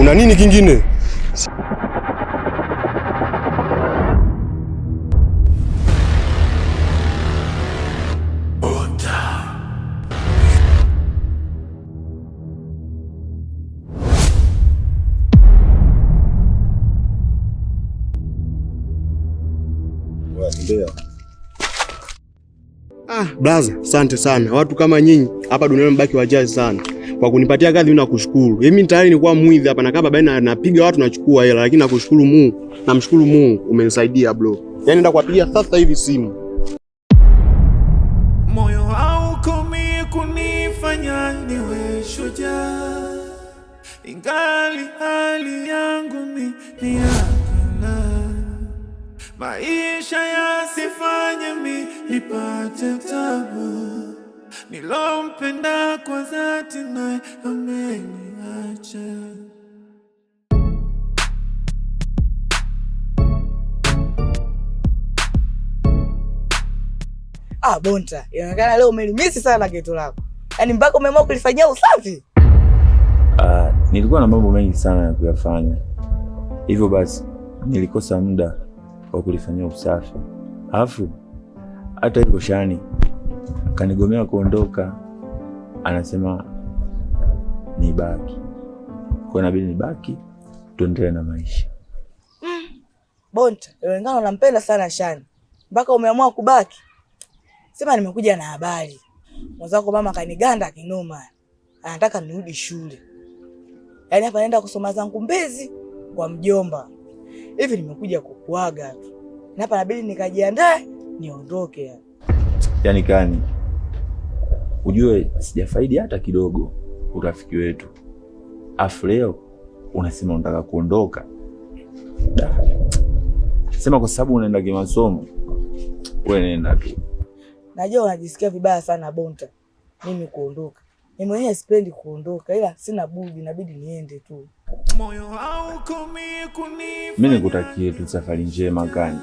Una nini kingine? Blaza, asante sana. Watu kama nyinyi hapa duniani mbaki wachache sana. Kwa kunipatia kazi mimi nakushukuru. Mimi tayari nilikuwa mwizi hapa na kama baba napiga watu nachukua hela, lakini nakushukuru Mungu. Namshukuru Mungu umenisaidia bro. Yaani naenda kuwapigia sasa hivi simu. Moyo haukomi kunifanya niwe shujaa. Ingali hali yangu ni yakala. Maisha yasifanye mimi nipate tabu. Nilompenda kwa dhati naye ameniacha. Bonta, inaonekana leo umelimisi sana kitu lako. Yaani mpaka umeamua kulifanyia usafi. Nilikuwa na mambo mengi sana ya kuyafanya. Hivyo basi nilikosa muda wa kulifanyia usafi. Alafu hata hivyo Shani kanigomea kuondoka, anasema nibaki. Kwa inabidi nibaki tuendelee na maisha. Bonta, inaonekana unampenda sana Shani mpaka umeamua kubaki. Sema nimekuja na habari. Mwenzako mama kaniganda kinoma. Anataka nirudi shule. Yaani hapa naenda kusoma zangu Mbezi kwa mjomba. Hivi nimekuja kukuaga tu. Na hapa inabidi nikajiandae niondoke. Yaani Kani, ujue sijafaidi hata kidogo urafiki wetu. Afu leo unasema unataka kuondoka. Sema kwa sababu unaenda kimasomo. Wewe nenda tu. Najua unajisikia vibaya sana Bonta mimi kuondoka. Mimi mwenyewe sipendi kuondoka ila sina budi, inabidi niende tu. Moyo haukomi kunifanya. Mimi nikutakie tu safari njema Kani.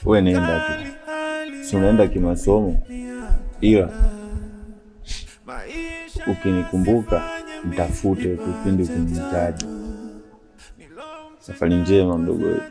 Wewe nenda tu. Si unaenda kimasomo, ila ukinikumbuka mtafute tu pindi kunihitaji. Safari njema mdogo wetu.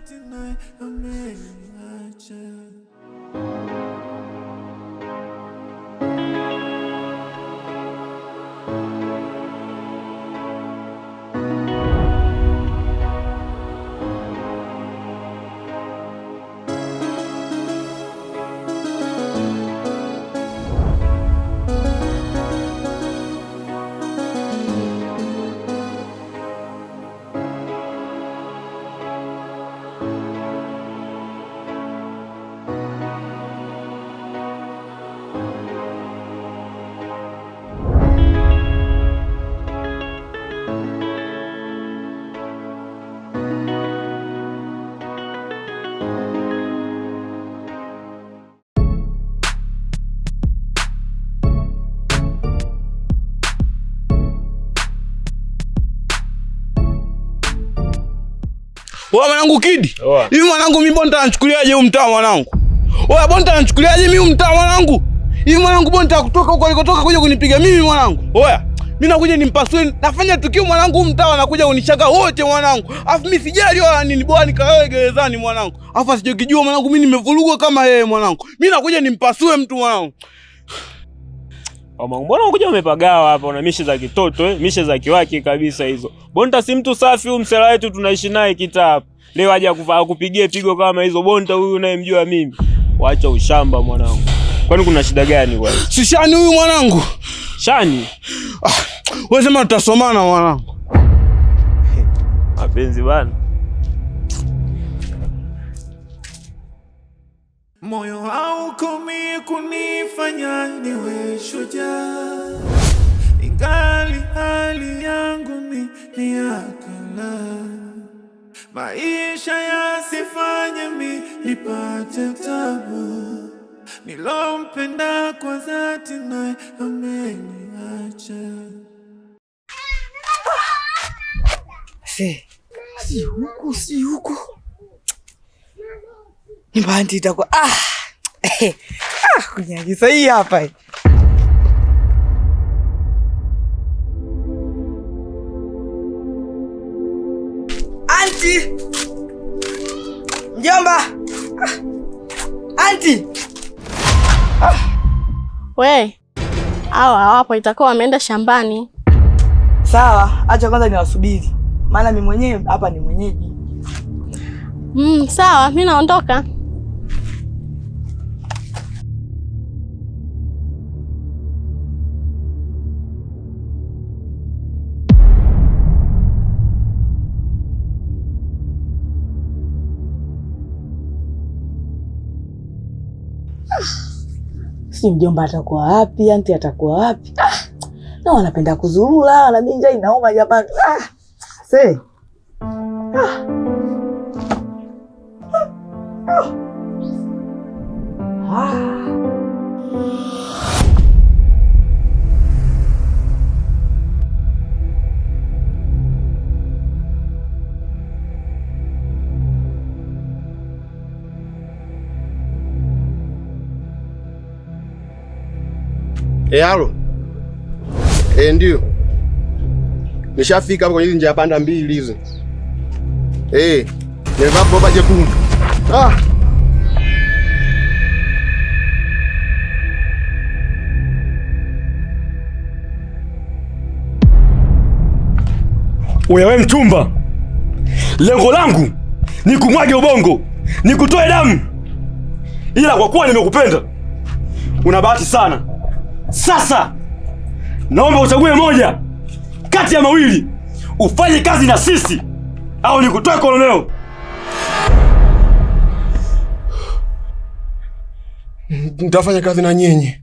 Wewe mwanangu Kidi. Hivi mwanangu mimi Bonta anachukuliaje huyu mtaa mwanangu? Wewe Bonta anachukuliaje mimi huyu mtaa mwanangu? Hivi mwanangu Bonta kutoka huko alikotoka kuja kunipiga mimi mwanangu. Oya, mimi nakuja nimpasue, nafanya tukio mwanangu huyu mtaa anakuja kunishaka wote mwanangu. Alafu mimi sijali wala nini, bora nikae gerezani mwanangu. Alafu sijokijua mwanangu mimi nimevurugwa kama yeye mwanangu. Mimi nakuja nimpasue mtu mwanangu. Mama, mbona unakuja umepagawa hapa una mishe za kitoto mishe za kiwaki kabisa hizo. Bonta si mtu safi huyu msela wetu tunaishi naye kitaa. Leo aje kupigie pigo kama hizo. Bonta huyu unayemjua mimi. Waacha ushamba mwanangu. Kwani kuna shida gani wewe? Si Shani huyu mwanangu. Shani? Wewe sema tutasomana mwanangu. Mapenzi bana. Moyo haukomi kunifanya niwe shujaa. Ingali hali yangu ni yakala. Maisha yasifanye mimi nipate tabu. Nilompenda kwa dhati naye ameniacha. Si huku. Mbandi itakuwa kunyagisa hii hapa. We, hawa hawapo, itakuwa wameenda shambani. Sawa, acha kwanza niwasubiri, maana mimi mwenyewe hapa ni mwenyeji. Sawa, mimi naondoka. Si mjomba atakuwa wapi, anti atakuwa wapi? Na wanapenda kuzurura, na mimi njaa inauma jamani. Se. Halo. Ndio. Nishafika hapo kwenye hizo njia panda mbili hizo. Nimevaa boba jekundu. Wewe mchumba, lengo langu ni kumwaga ubongo, ni kutoa damu, ila kwa kuwa nimekupenda una bahati sana. Sasa naomba uchague moja kati ya mawili, ufanye kazi na sisi au nikutoe koloneo. Nitafanya kazi na nyinyi.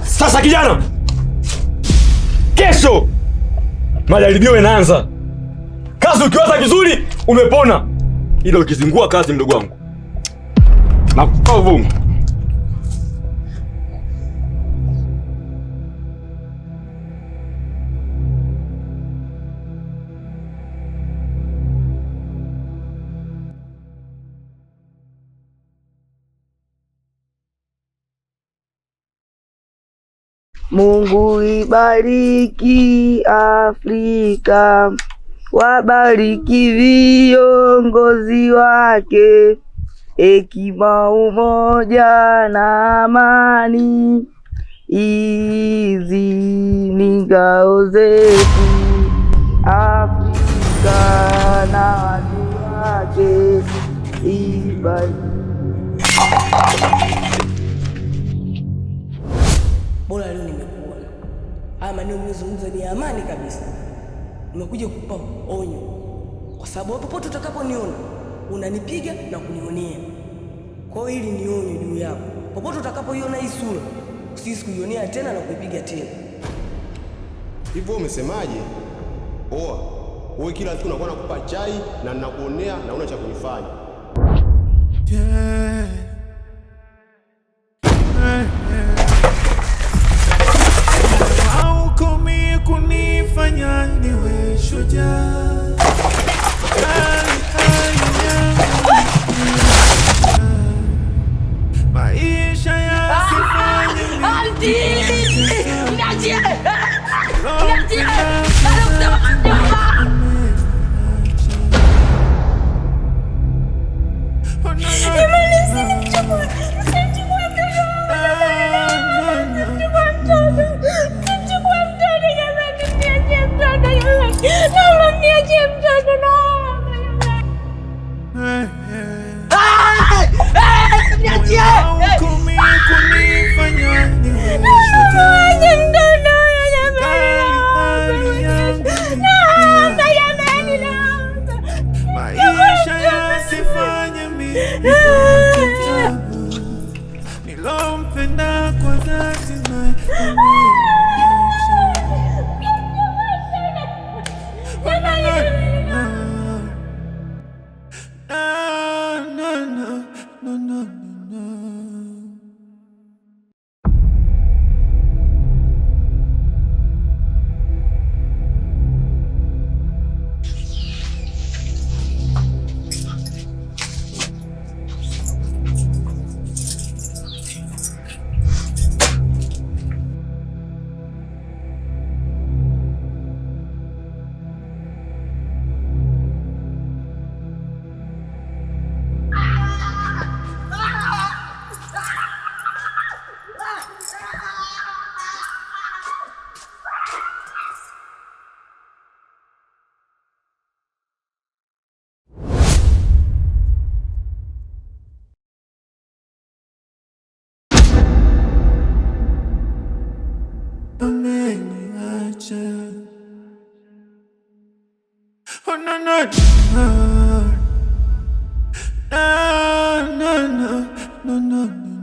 Sasa kijana, kesho majaribio yanaanza. Kazi ukiwaza vizuri umepona, ila ukizingua kazi, mdogo wangu, nakupa vumbi. Mungu ibariki Afrika, wabariki viongozi wake, hekima, umoja na amani. Hizi ni ngao zetu Afrika na watu wake. Ibariki. Bora leo nimekuona. Haya maneno mnazungumza ni amani kabisa. Nimekuja kukupa onyo, kwa sababu popote utakaponiona unanipiga na kunionea. Kwa hiyo hili ni onyo juu yako. Popote utakapoiona hii sura, usisi kuionea tena na kuipiga tena. Hivyo umesemaje? Wewe kila siku unakuwa nakupa chai na ninakuonea na una cha kunifanya. Haukomi kunifanya niwe shujaa. Maisha yasifanye nilompenda kwa dhati Oh, no, no. No, no, no, no, no, no.